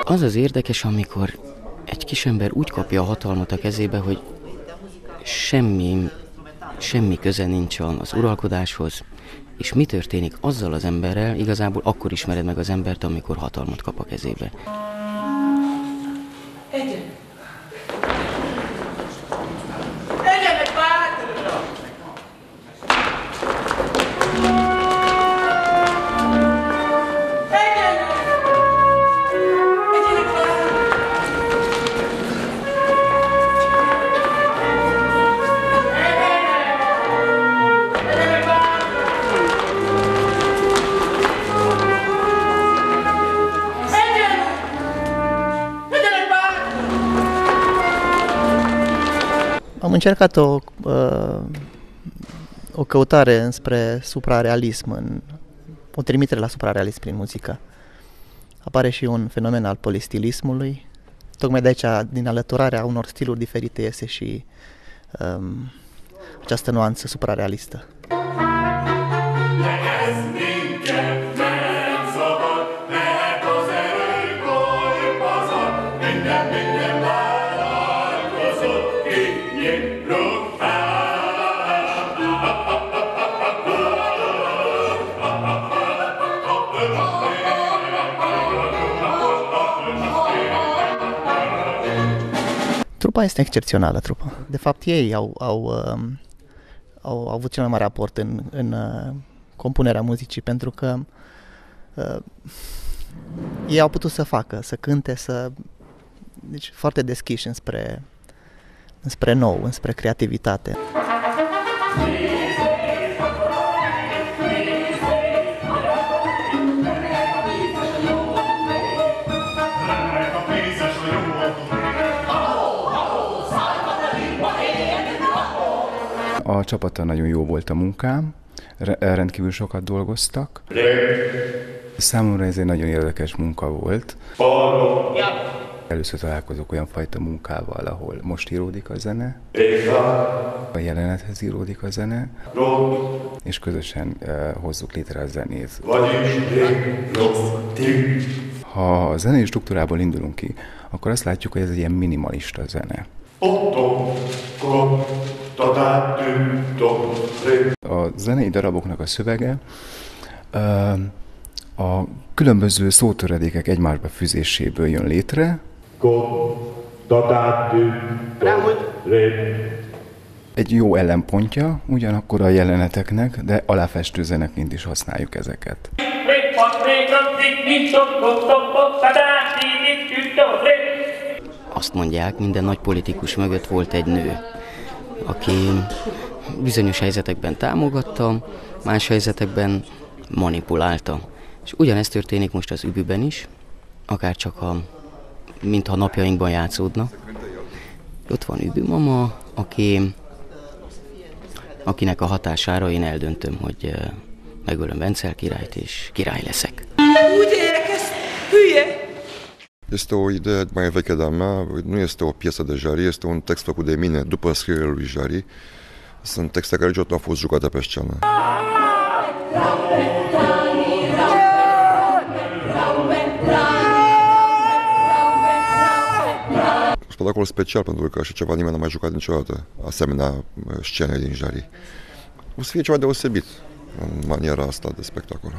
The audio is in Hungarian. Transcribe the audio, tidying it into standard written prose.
Az az érdekes, amikor egy kisember úgy kapja a hatalmat a kezébe, hogy semmi köze nincs az uralkodáshoz, és mi történik azzal az emberrel, igazából akkor ismered meg az embert, amikor hatalmat kap a kezébe. Am încercat o căutare înspre suprarealism, o trimitere la suprarealism prin muzică. Apare și un fenomen al polistilismului. Tocmai de aici, din alăturarea unor stiluri diferite, iese și această nuanță suprarealistă. Trupa este excepțională, trupa. De fapt, ei au avut cel mai mare aport în compunerea muzicii, pentru că ei au putut să facă, să cânte, deci foarte deschiși înspre nou, înspre creativitate. A csapattal nagyon jó volt a munkám, rendkívül sokat dolgoztak. Számomra ez egy nagyon érdekes munka volt. Először találkozok olyan fajta munkával, ahol most íródik a zene, a jelenethez íródik a zene, és közösen hozzuk létre a zenét. Ha a zenei struktúrából indulunk ki, akkor azt látjuk, hogy ez egy ilyen minimalista zene. A zenei daraboknak a szövege a különböző szótöredékek egymásba fűzéséből jön létre. Egy jó ellenpontja ugyanakkor a jeleneteknek, de aláfestő zeneként is használjuk ezeket. Azt mondják, minden nagy politikus mögött volt egy nő, aki bizonyos helyzetekben támogatta, más helyzetekben manipulálta. És ugyanezt történik most az Übüben is, akár csak mintha napjainkban játszódna. Ott van Übü mama, akinek a hatására én eldöntöm, hogy megölöm Vencel királyt, és király leszek. Úgy elkezd, hülye! Este o idee mai veche de-a mea, nu este o piesă de Jarry, este un text făcut de mine după scrierea lui Jarry. Sunt texte care niciodată nu au fost jucate pe scenă. Spectacol special pentru că așa ceva nimeni n-a mai jucat niciodată, asemenea scene din Jarry. O să fie ceva deosebit în maniera asta de spectacol.